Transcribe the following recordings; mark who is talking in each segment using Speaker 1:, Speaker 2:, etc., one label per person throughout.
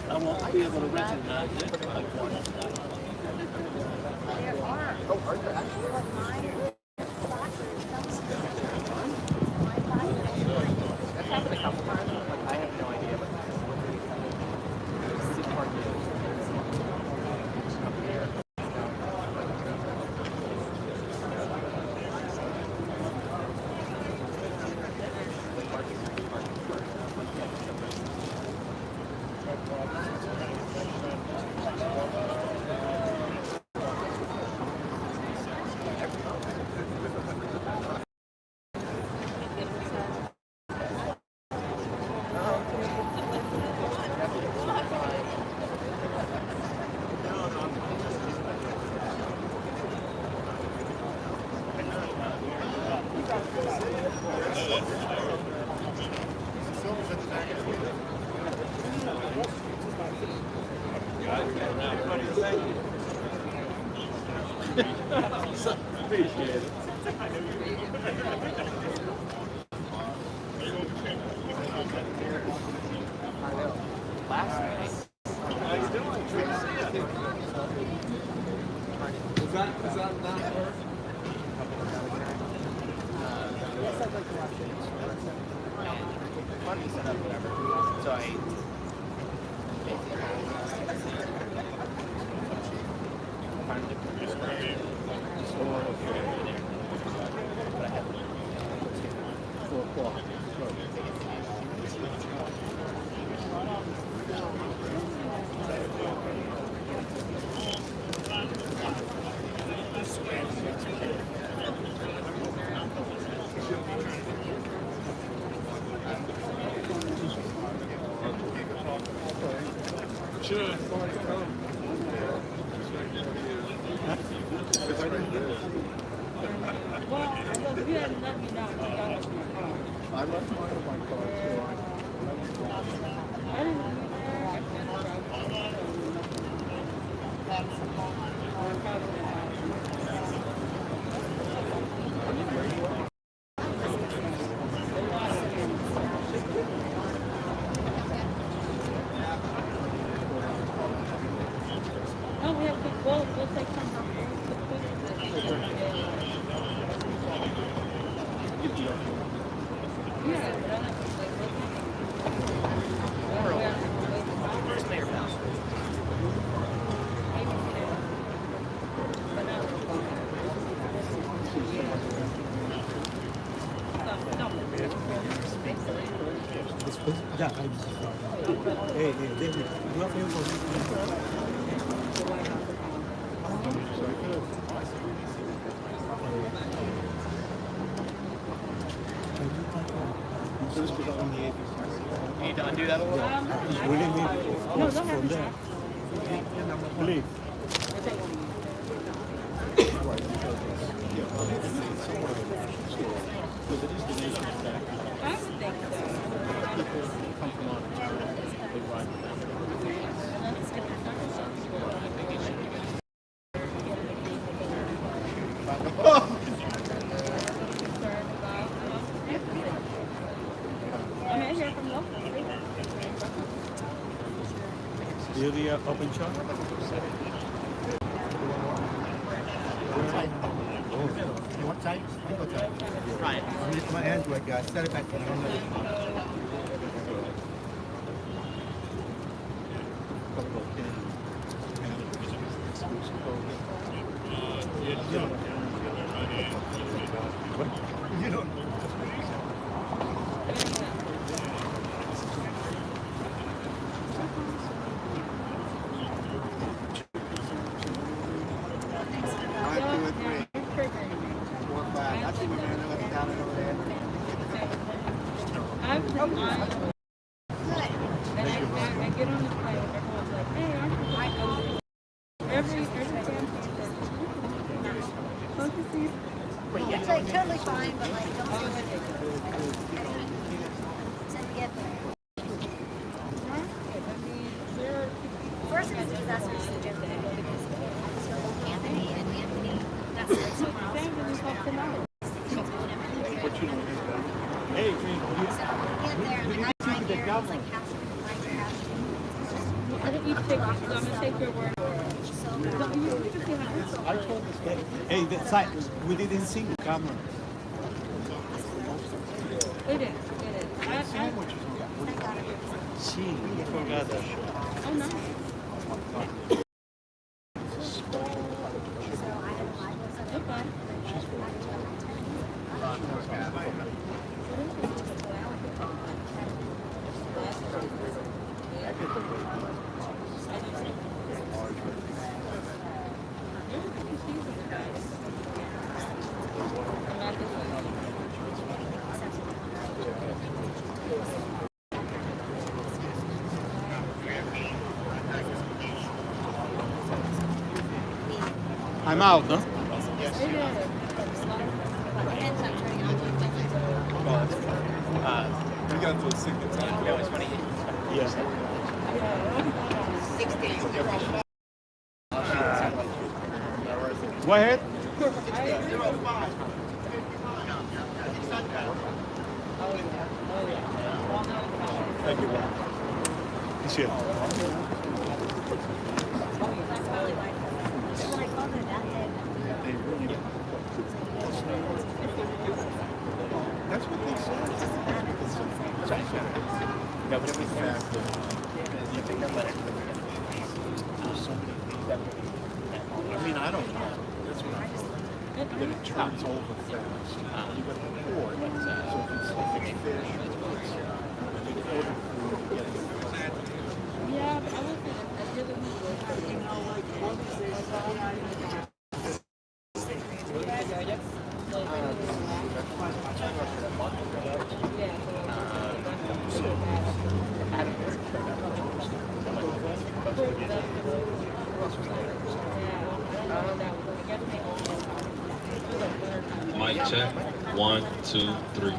Speaker 1: I won't be able to recognize it.
Speaker 2: That's happened a couple times. Like, I have no idea.
Speaker 1: Appreciate it.
Speaker 2: Last night.
Speaker 1: How you doing? Good to see you. Is that not her?
Speaker 2: Funny setup, whatever. So I. But I had 4 o'clock.
Speaker 1: Sure.
Speaker 3: Well, I know you hadn't let me know.
Speaker 1: I left mine in my car too.
Speaker 3: I didn't know. No, we have to go. We'll take some.
Speaker 2: Where's Mayor Bell?
Speaker 4: Ya, David, do a favor for me.
Speaker 2: You need to undo that a little?
Speaker 4: Really need what's from there. Please.
Speaker 3: I would think so. I mean, I hear from local.
Speaker 4: Area open shop?
Speaker 5: You want tight? I go tight.
Speaker 2: Ryan.
Speaker 5: I'm an Android guy. Set it back there. You don't know.
Speaker 3: I get on the plane, everyone's like, hey, aren't you like every damn thing focus these.
Speaker 6: It's like totally fine, but like don't do it. Until you get there. person because that's what she did. Anthony and Anthony, that's like someone else.
Speaker 4: Hey,
Speaker 6: So we get there and the guy right here, he's like capturing right here.
Speaker 3: I didn't eat chicken, so I'm gonna take your word for it. Don't you even see how it's
Speaker 4: I told this guy, hey, that side, we didn't see the camera.
Speaker 3: It is.
Speaker 4: She forgot that.
Speaker 3: Oh no. Okay.
Speaker 4: I'm out, no?
Speaker 1: We got to do a second time.
Speaker 2: No, it's funny.
Speaker 4: Yes.
Speaker 2: 6 days difference.
Speaker 4: Go ahead.
Speaker 1: Thank you.
Speaker 4: It's here.
Speaker 1: They really That's what they said.
Speaker 2: No, but it was fast. You think that letter?
Speaker 1: I mean, I don't know. That's what I thought. That it turns over fast. You got to pour it. So if it's fish, you order food, get it.
Speaker 3: Yeah, but I was I really
Speaker 7: Mic check. 1, 2, 3.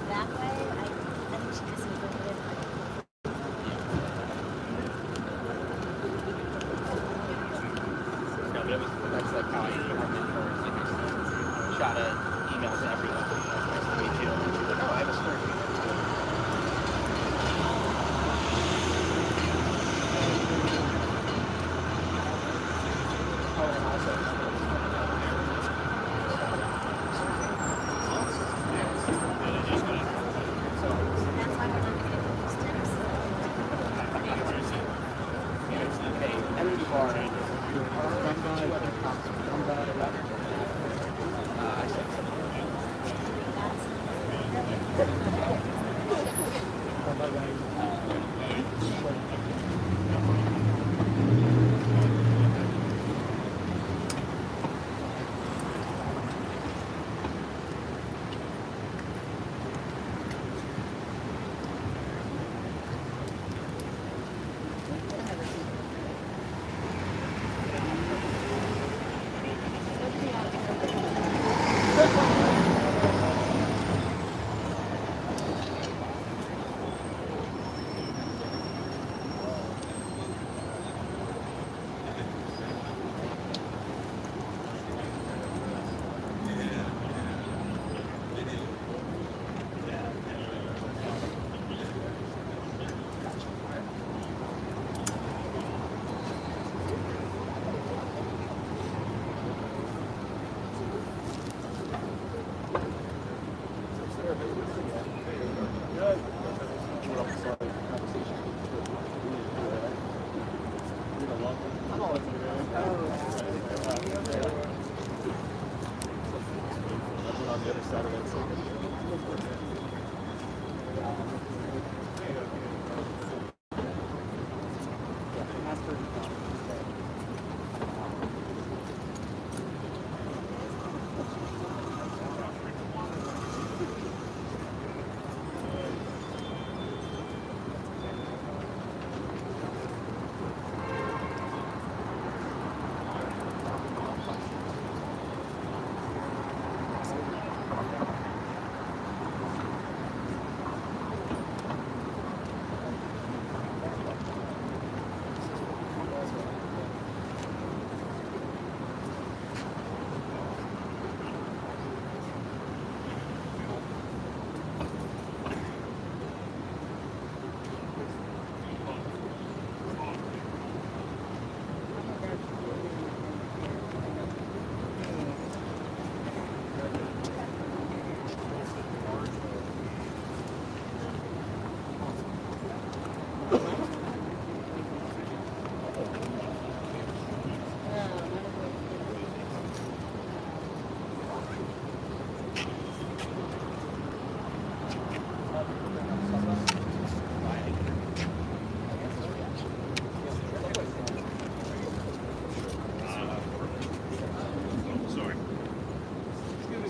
Speaker 6: That way, I think she just included
Speaker 2: No, but it was, that's like how I shot an email to everyone. Me too. Like, oh, I have a story. Oh, and also.
Speaker 6: that's why we're looking at those tips.
Speaker 2: Hey, Energy Bar. Two other cops. One got a letter. I said something.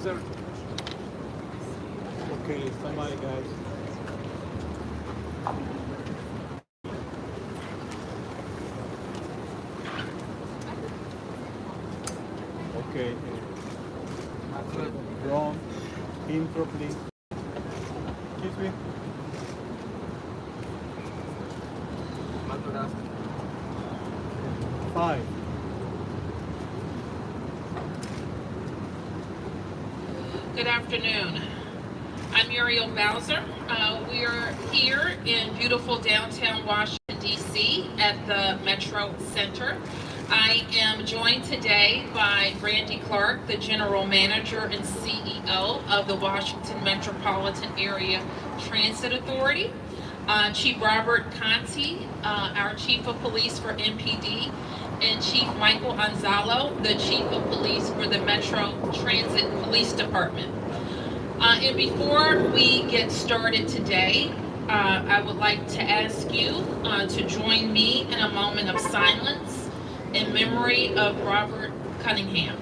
Speaker 4: sir. Okay, stand by, guys. Okay. Wrong. Intro, please. Excuse me. Five.
Speaker 8: Good afternoon. I'm Muriel Bowser. We are here in beautiful downtown Washington, D.C. at the Metro Center. I am joined today by Randy Clark, the General Manager and CEO of the Washington Metropolitan Area Transit Authority, Chief Robert Conti, our Chief of Police for MPD, and Chief Michael Anzalo, the Chief of Police for the Metro Transit Police Department. And before we get started today, I would like to ask you to join me in a moment of silence in memory of Robert Cunningham.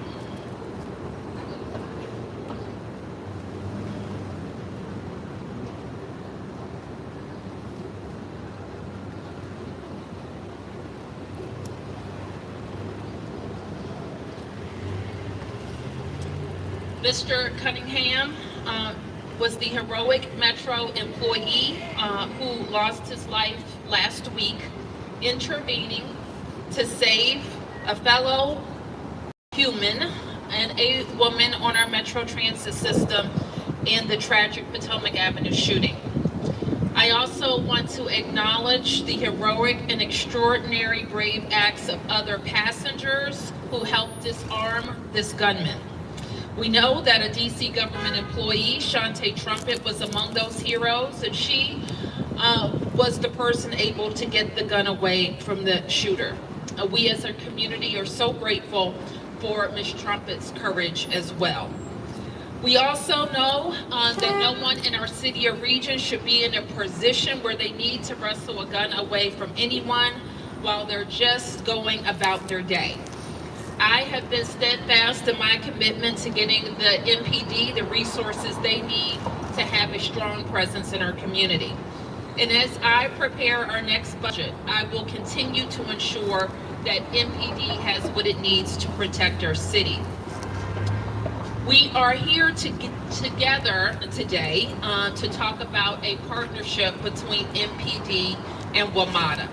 Speaker 8: Mr. Cunningham was the heroic Metro employee who lost his life last week intervening to save a fellow human and a woman on our Metro Transit system in the tragic Potomac Avenue shooting. I also want to acknowledge the heroic and extraordinary brave acts of other passengers who helped disarm this gunman. We know that a DC government employee, Shantae Trumpet, was among those heroes, and she was the person able to get the gun away from the shooter. We as a community are so grateful for Ms. Trumpet's courage as well. We also know that no one in our city or region should be in a position where they need to wrestle a gun away from anyone while they're just going about their day. I have been steadfast in my commitment to getting the MPD the resources they need to have a strong presence in our community. And as I prepare our next budget, I will continue to ensure that MPD has what it needs to protect our city. We are here to get together today to talk about a partnership between MPD and WMATA.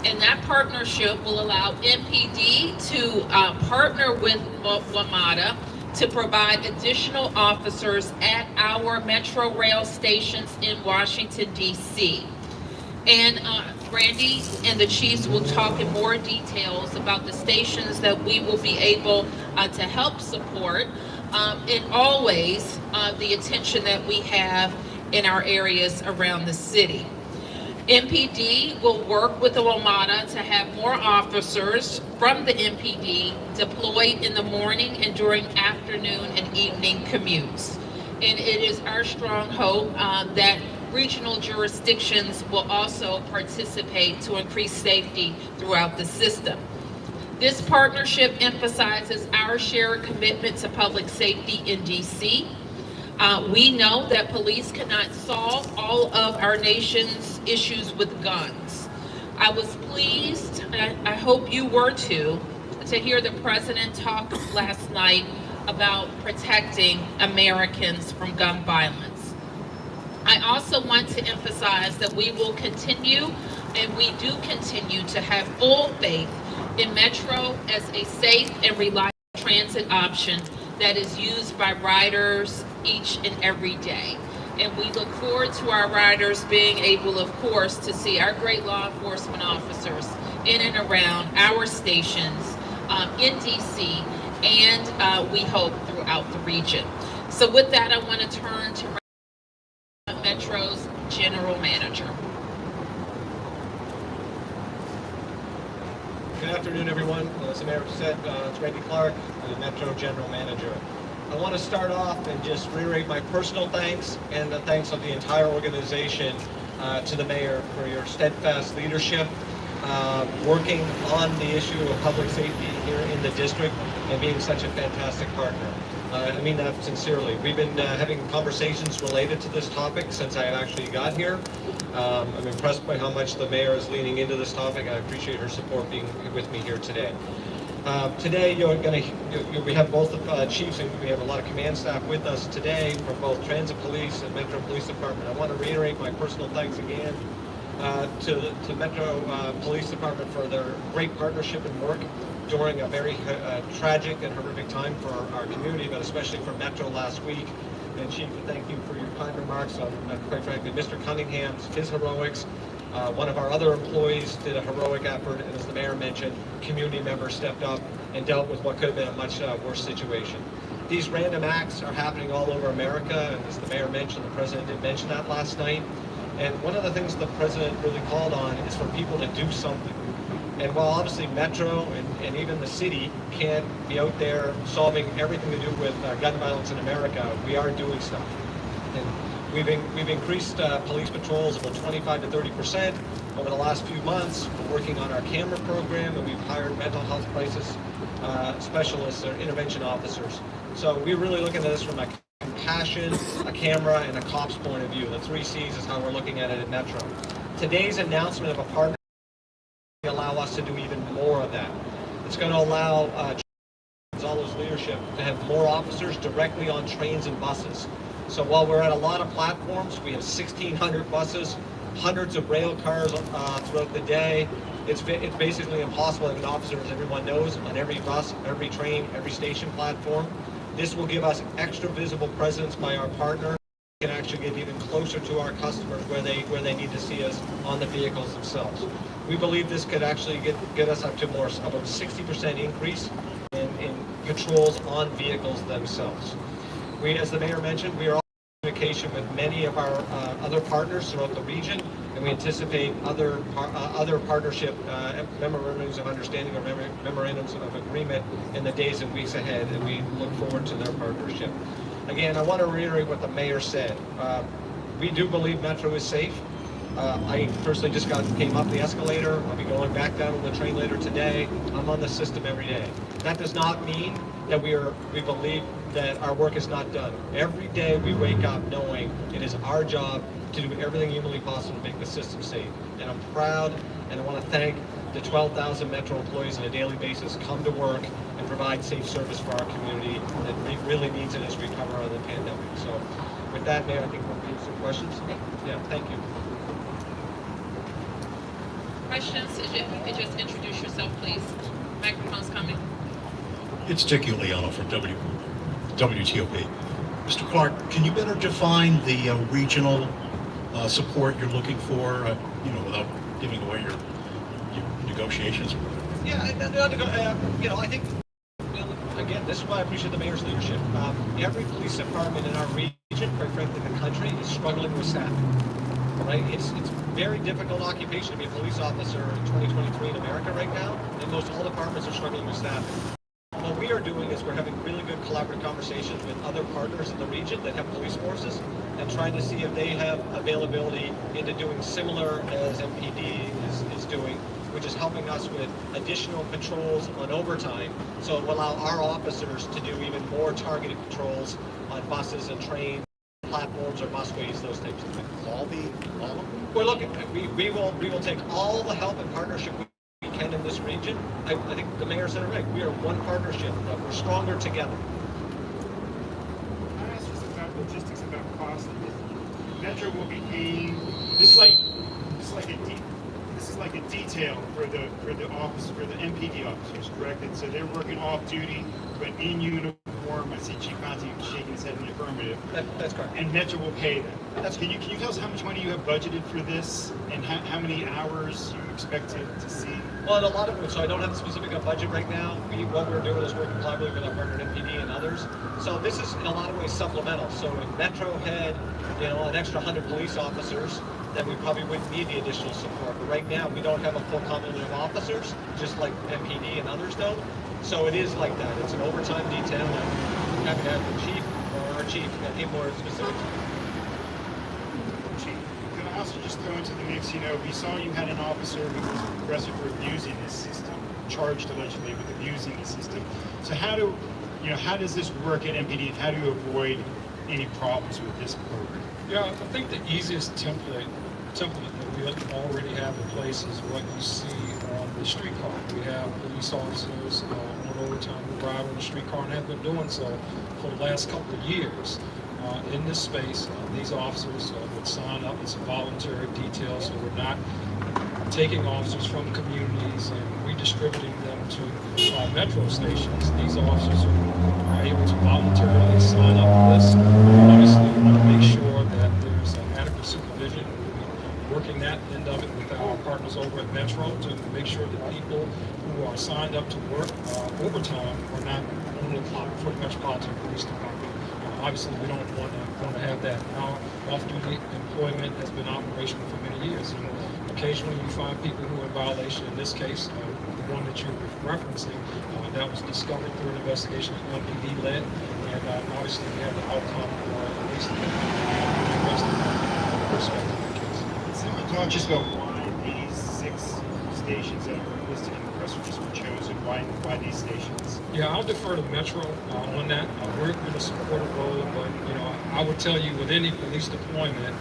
Speaker 8: And that partnership will allow MPD to partner with WMATA to provide additional officers at our Metro Rail stations in Washington, D.C. And Randy and the chiefs will talk in more details about the stations that we will be able to help support, and always the attention that we have in our areas around the city. MPD will work with the WMATA to have more officers from the MPD deployed in the morning and during afternoon and evening commutes. And it is our strong hope that regional jurisdictions will also participate to increase safety throughout the system. This partnership emphasizes our shared commitment to public safety in DC. We know that police cannot solve all of our nation's issues with guns. I was pleased, and I hope you were too, to hear the president talk last night about protecting Americans from gun violence. I also want to emphasize that we will continue, and we do continue to have full faith in Metro as a safe and reliable transit option that is used by riders each and every day. And we look forward to our riders being able, of course, to see our great law enforcement officers in and around our stations in DC, and we hope throughout the region. So with that, I want to turn to Metro's General Manager.
Speaker 9: Good afternoon, everyone. As the mayor said, it's Randy Clark, the Metro General Manager. I want to start off and just reiterate my personal thanks and the thanks of the entire organization to the mayor for your steadfast leadership working on the issue of public safety here in the district and being such a fantastic partner. I mean that sincerely. We've been having conversations related to this topic since I actually got here. I'm impressed by how much the mayor is leaning into this topic. I appreciate her support being with me here today. Today, we have both chiefs and we have a lot of command staff with us today from both Transit Police and Metro Police Department. I want to reiterate my personal thanks again to Metro Police Department for their great partnership and work during a very tragic and horrific time for our community, but especially for Metro last week. And Chief, thank you for your kind remarks on, quite frankly, Mr. Cunningham's, his heroics. One of our other employees did a heroic effort, and as the mayor mentioned, community members stepped up and dealt with what could have been a much worse situation. These random acts are happening all over America, and as the mayor mentioned, the president did mention that last night. And one of the things the president really called on is for people to do something. And while obviously Metro and even the city can't be out there solving everything to do with gun violence in America, we are doing stuff. And we've increased police patrols about 25 to 30% over the last few months. We're working on our camera program, and we've hired mental health crisis specialists or intervention officers. So we're really looking at this from a compassion, a camera, and a cop's point of view. The 3 C's is how we're looking at it at Metro. Today's announcement of a partnership will allow us to do even more of that. It's going to allow Gonzalo's leadership to have more officers directly on trains and buses. So while we're at a lot of platforms, we have 1,600 buses, hundreds of rail cars throughout the day. It's basically impossible to have an officer, as everyone knows, on every bus, every train, every station platform. This will give us extra visible presence by our partner. We can actually get even closer to our customers where they need to see us on the vehicles themselves. We believe this could actually get us up to about 60% increase in patrols on vehicles themselves. We, as the mayor mentioned, we are also in communication with many of our other partners throughout the region, and we anticipate other partnership memorandums of understanding or memorandums of agreement in the days and weeks ahead, and we look forward to their partnership. Again, I want to reiterate what the mayor said. We do believe Metro is safe. I personally just came up the escalator. I'll be going back down on the train later today. I'm on the system every day. That does not mean that we believe that our work is not done. Every day we wake up knowing it is our job to do everything humanly possible to make the system safe. And I'm proud, and I want to thank the 12,000 Metro employees on a daily basis come to work and provide safe service for our community that really needs it as we recover out of the pandemic. So with that, Mayor, I think we'll get some questions. Yeah, thank you.
Speaker 8: Questions? If you could just introduce yourself, please. Microphone's coming.
Speaker 10: It's Dick Iuliano from WTOP. Mr. Clark, can you better define the regional support you're looking for, without giving away your negotiations?
Speaker 9: Yeah, I think, again, this is why I appreciate the mayor's leadership. Every police department in our region, quite frankly, the country, is struggling with staffing. Right? It's very difficult occupation to be a police officer in 2023 in America right now, and most all departments are struggling with staffing. What we are doing is we're having really good collaborative conversations with other partners in the region that have police forces and trying to see if they have availability into doing similar as MPD is doing, which is helping us with additional patrols on overtime. So it will allow our officers to do even more targeted patrols on buses and trains, platforms or busways, those types of things.
Speaker 10: All of them?
Speaker 9: We're looking. We will take all the help and partnership we can in this region. I think the mayor said it right. We are one partnership, but we're stronger together.
Speaker 4: I asked just about logistics, about cost. Metro will be paying. This is like a detail for the MPD officers, correct? And so they're working off duty, but in uniform. I see Chief Conti shaking his head in the affirmative.
Speaker 9: That's correct.
Speaker 4: And Metro will pay that. Can you tell us how much money you have budgeted for this, and how many hours you expect to see?
Speaker 9: Well, in a lot of it, so I don't have a specific budget right now. What we're doing is working collaboratively with our partner MPD and others. So this is in a lot of ways supplemental. So if Metro had, an extra 100 police officers, then we probably wouldn't need the additional support. But right now, we don't have a full complement of officers, just like MPD and others don't. So it is like that. It's an overtime detail. I'm happy to have the chief or our chief give more specifics.
Speaker 4: Chief, can I also just throw into the mix, we saw you had an officer who was arrested for abusing the system, charged allegedly with abusing the system. So how does this work at MPD, and how do you avoid any problems with this program?
Speaker 11: Yeah, I think the easiest template that we already have in place is what you see on the streetcar. We have police officers on overtime who ride on the streetcar and have been doing so for the last couple of years. In this space, these officers would sign up. It's a voluntary detail, so we're not taking officers from communities and redistributing them to metro stations. These officers are able to voluntarily sign up for this. Obviously, we want to make sure that there's adequate supervision. We're working that end of it with our partners over at Metro to make sure that people who are signed up to work overtime are not on the clock for the Metropolitan Police Department. Obviously, we don't want to have that. Our off-duty employment has been operational for many years. And occasionally, you find people who are in violation. In this case, the one that you're referencing, that was discovered through an investigation that MPD led, and obviously, we have the outcome, at least the perspective of the case.
Speaker 4: Someone talk just about why these 6 stations that are listed in the press release were chosen. Why these stations?
Speaker 11: Yeah, I'll defer to Metro on that. We're going to support a role, but I would tell you with any police deployment,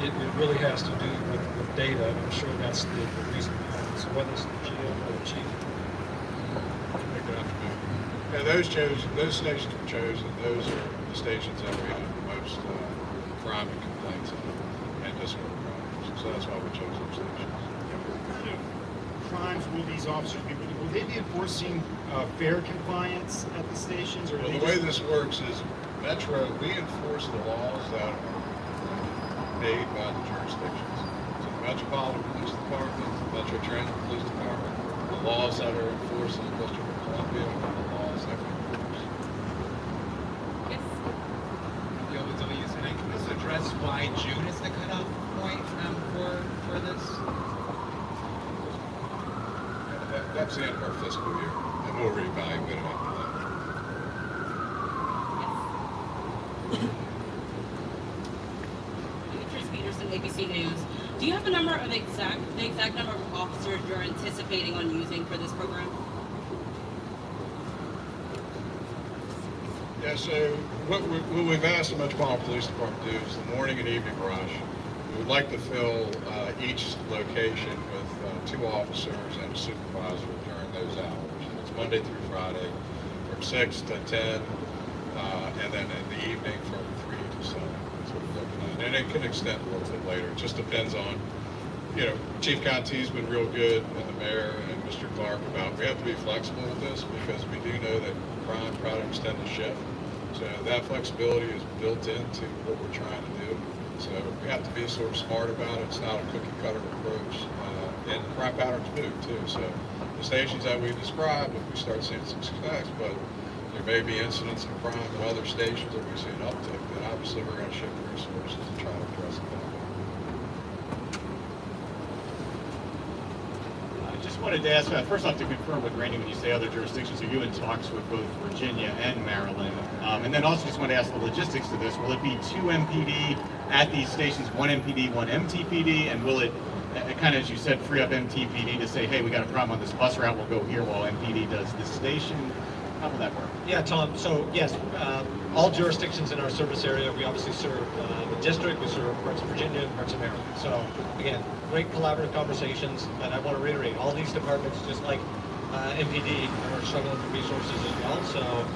Speaker 11: it really has to do with data, and I'm sure that's the reason behind it. So whether it's the GM or the chief.
Speaker 12: Yeah, those stations were chosen. Those are the stations that we have the most crime and complaints on, and disciplinary crimes. So that's why we chose those stations.
Speaker 4: What kind of crimes will these officers be? Will they be enforcing fare compliance at the stations? Or
Speaker 12: Well, the way this works is Metro, we enforce the laws that are made by the jurisdictions. So the Metropolitan Police Department, the Metro Transit Police Department, the laws that are enforced in the District of Columbia, and the laws that we enforce.
Speaker 2: Yes. Can this address why June is the cutoff point for this?
Speaker 12: That's the end of our fiscal year, and we'll reevaluate it after that.
Speaker 13: Beatrice Peterson, ABC News. Do you have a number of the exact number of officers you're anticipating on using for this program?
Speaker 12: Yeah, so what we've asked the Metropolitan Police Department to do is the morning and evening rush. We would like to fill each location with 2 officers and a supervisor during those hours. It's Monday through Friday from 6 to 10, and then in the evening from 3 to 7. That's what we're looking at. And it can extend a little bit later. It just depends on, Chief Contee's been real good, and the mayor and Mr. Clark about, we have to be flexible with this because we do know that crime try to extend the shift. So that flexibility is built into what we're trying to do. So we have to be sort of smart about it. It's not a cookie cutter approach. And crime patterns move too. So the stations that we described, if we start seeing some success, but there may be incidents of crime at other stations that we see an uptick, then obviously we're going to shift resources and try to address it that way.
Speaker 14: I just wanted to ask, first off, to confirm with Randy, when you say other jurisdictions, are you in talks with both Virginia and Maryland? And then also just want to ask the logistics to this. Will it be 2 MPD at these stations, 1 MPD, 1 MTPD? And will it, kind of as you said, free up MTPD to say, hey, we got a problem on this bus route, we'll go here while MPD does this station? How will that work?
Speaker 9: Yeah, Tom. So yes, all jurisdictions in our service area, we obviously serve the district, we serve parts of Virginia and parts of Maryland. So again, great collaborative conversations, and I want to reiterate, all these departments, just like MPD, are struggling for resources as well. So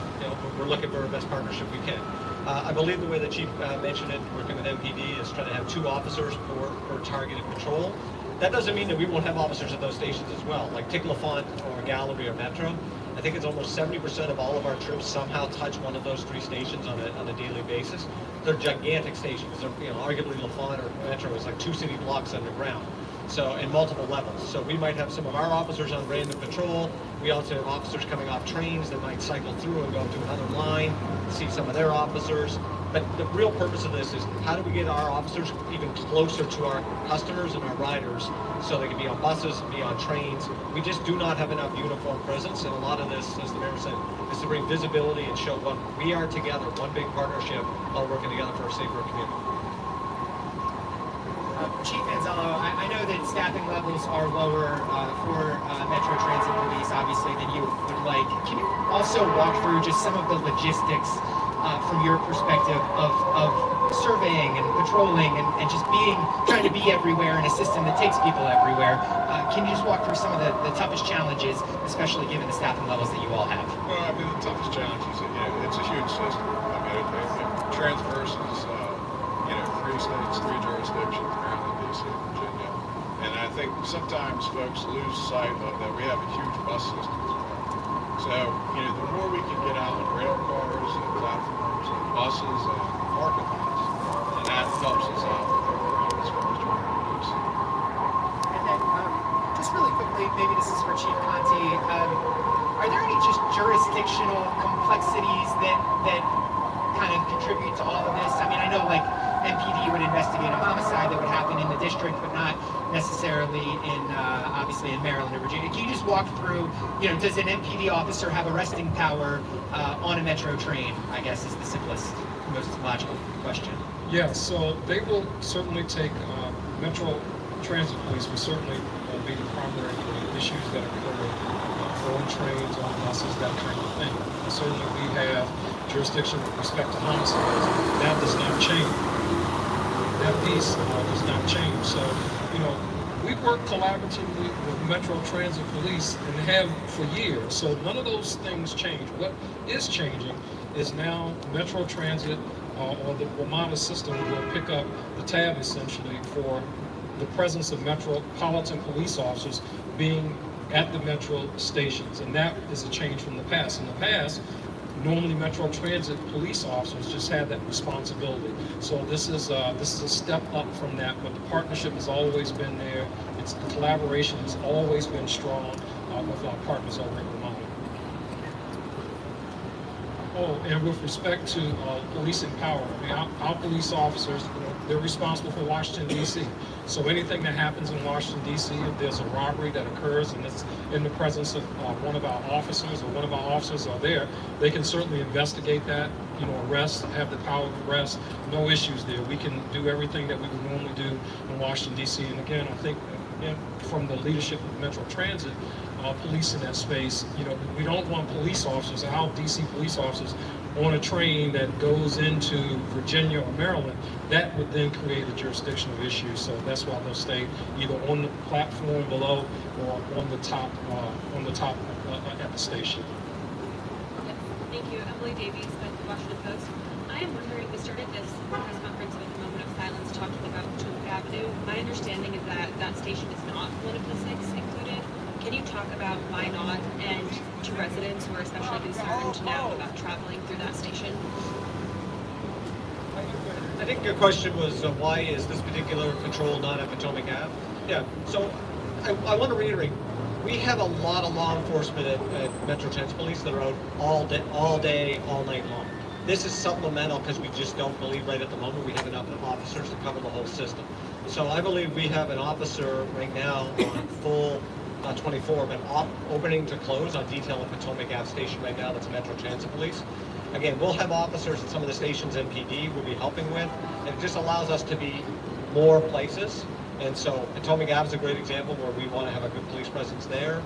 Speaker 9: we're looking for our best partnership we can. I believe the way the chief mentioned it, working with MPD, is trying to have 2 officers per targeted patrol. That doesn't mean that we won't have officers at those stations as well, like Tick LaFont or Gallery or Metro. I think it's almost 70% of all of our troops somehow touch one of those 3 stations on a daily basis. They're gigantic stations. They're, arguably LaFont or Metro is like 2 city blocks underground. So in multiple levels. So we might have some of our officers on random patrol. We also have officers coming off trains that might cycle through and go to another line, see some of their officers. But the real purpose of this is how do we get our officers even closer to our customers and our riders so they can be on buses, be on trains. We just do not have enough uniform presence, and a lot of this, as the mayor said, is to bring visibility and show what we are together, one big partnership, all working together for a safer community.
Speaker 2: Chief Manzello, I know that staffing levels are lower for Metro Transit Police, obviously, than you would like. Can you also walk through just some of the logistics from your perspective of surveying and patrolling and just trying to be everywhere in a system that takes people everywhere? Can you just walk through some of the toughest challenges, especially given the staffing levels that you all have?
Speaker 12: Well, I mean, the toughest challenge is, it's a huge system. I mean, it traverses, 3 states, 3 jurisdictions, Maryland, DC, Virginia. And I think sometimes folks lose sight of that we have a huge bus system as well. So, the more we can get out on rail cars and platforms and buses and parking lots, and that helps us out with our crime as far as trying to reduce it.
Speaker 2: And then, just really quickly, maybe this is for Chief Conti, are there any just jurisdictional complexities that kind of contribute to all of this? I mean, I know like MPD would investigate a homicide that would happen in the district, but not necessarily obviously in Maryland or Virginia. Can you just walk through, does an MPD officer have arresting power on a Metro train, I guess is the simplest, most logical question.
Speaker 11: Yeah, so they will certainly take, Metro Transit Police will certainly be the primary issues that occur on trains, on buses, that kind of thing. And certainly we have jurisdiction with respect to homicides. That does not change. That piece does not change. So, we work collaboratively with Metro Transit Police and have for years. So none of those things change. What is changing is now Metro Transit or the WMATA system will pick up the tab essentially for the presence of metropolitan police officers being at the metro stations. And that is a change from the past. In the past, normally Metro Transit police officers just had that responsibility. So this is a step up from that, but the partnership has always been there. The collaboration has always been strong with our partners over at WMATA. Oh, and with respect to policing power, I mean, our police officers, they're responsible for Washington, D.C. So anything that happens in Washington, D.C., if there's a robbery that occurs and it's in the presence of one of our officers or one of our officers are there, they can certainly investigate that, arrest, have the power of arrest, no issues there. We can do everything that we would normally do in Washington, D.C. And again, I think from the leadership of Metro Transit, police in that space, we don't want police officers, our DC police officers, on a train that goes into Virginia or Maryland. That would then create a jurisdictional issue. So that's why they'll stay either on the platform below or on the top at the station.
Speaker 15: Yes. Thank you. Emily Davies with the Washington Post. I am wondering, we started this press conference with a moment of silence talking about Potomac Avenue. My understanding is that that station is not one of the 6 included. Can you talk about why not, and to residents who are especially concerned now about traveling through that station?
Speaker 9: I think your question was why is this particular patrol not at Potomac Ave? Yeah, so I want to reiterate, we have a lot of law enforcement at Metro Transit Police that are out all day, all night long. This is supplemental because we just don't believe right at the moment we have enough officers to cover the whole system. So I believe we have an officer right now on full 24, but opening to close on detail at Potomac Ave station right now. That's Metro Transit Police. Again, we'll have officers at some of the stations MPD will be helping with, and it just allows us to be more places. And so Potomac Ave is a great example where we want to have a good police presence there.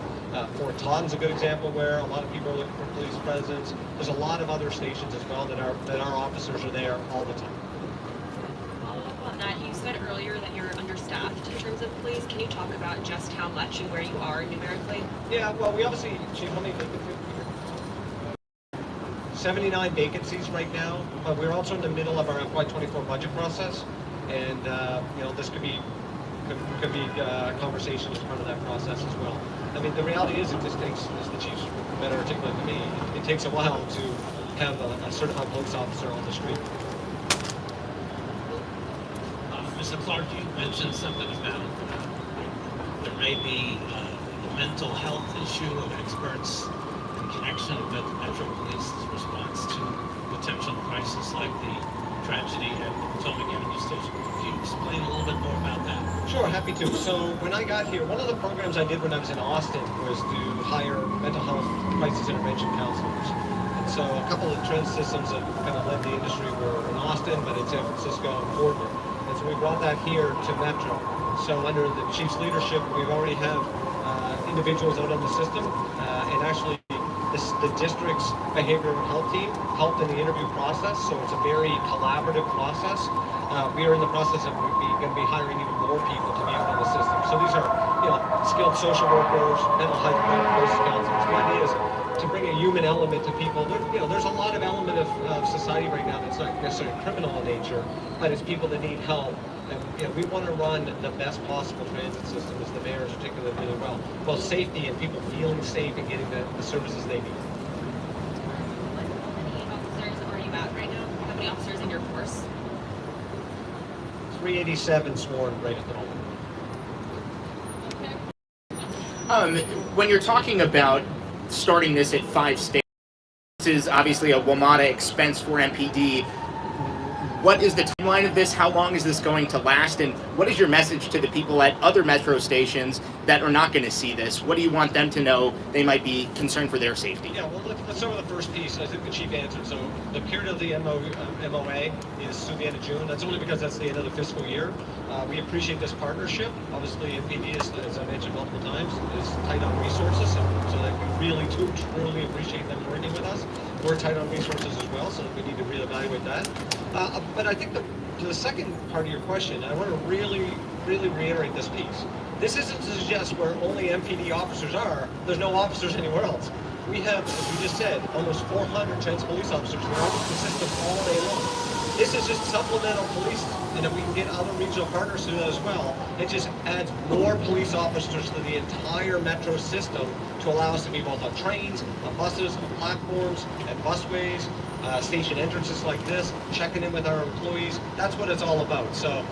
Speaker 9: Fort Taunton's a good example where a lot of people are looking for police presence. There's a lot of other stations as well that our officers are there all the time.
Speaker 15: On that, you said earlier that you're understaffed in terms of police. Can you talk about just how much and where you are numerically?
Speaker 9: Yeah, well, we obviously, Chief, how many vacancies? 79 vacancies right now, but we're also in the middle of our FY24 budget process, and this could be a conversation as part of that process as well. I mean, the reality is it just takes, as the Chief's better articulate than me, it takes a while to have a certified police officer on the street.
Speaker 16: Mr. Clark, you mentioned something about there may be a mental health issue of experts in connection with Metro Police's response to potential crisis like the tragedy at the Potomac Avenue Station. Can you explain a little bit more about that?
Speaker 9: Sure, happy to. So when I got here, one of the programs I did when I was in Austin was to hire mental health crisis intervention counselors. And so a couple of trend systems that kind of led the industry were in Austin, but in San Francisco and Portland. And so we brought that here to Metro. So under the chief's leadership, we already have individuals out on the system, and actually the district's behavioral health team helped in the interview process, so it's a very collaborative process. We are in the process of going to be hiring even more people to be out on the system. So these are, skilled social workers, mental health counselors. The idea is to bring a human element to people. There's a lot of element of society right now that's not necessarily criminal in nature, but it's people that need help. And we want to run the best possible transit system, as the mayor has articulated really well. Both safety and people feeling safe and getting the services they need.
Speaker 15: How many officers are you at right now? How many officers in your force?
Speaker 9: 387 sworn right at the moment.
Speaker 2: When you're talking about starting this at 5 stations, this is obviously a WMATA expense for MPD. What is the timeline of this? How long is this going to last? And what is your message to the people at other metro stations that are not going to see this? What do you want them to know? They might be concerned for their safety.
Speaker 9: Yeah, well, let's start with the first piece. I think the chief answered. So the period of the MOA is through the end of June. That's only because that's the end of the fiscal year. We appreciate this partnership. Obviously, MPD, as I mentioned multiple times, is tight on resources, so that we really do truly appreciate them working with us. We're tight on resources as well, so we need to reevaluate that. But I think the second part of your question, I want to really reiterate this piece. This isn't to suggest where only MPD officers are. There's no officers anywhere else. We have, as we just said, almost 400 transit police officers. They're on the system all day long. This is just supplemental police, and if we can get other regional partners to do that as well, it just adds more police officers to the entire metro system to allow us to be both on trains, on buses, on platforms, at busways, station entrances like this, checking in with our employees. That's what it's all about. So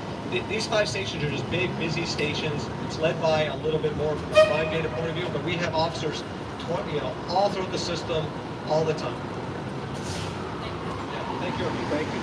Speaker 9: these 5 stations are just big, busy stations. It's led by a little bit more from a crime data point of view, but we have officers, all through the system, all the time. Yeah, thank you.
Speaker 1: Thank you.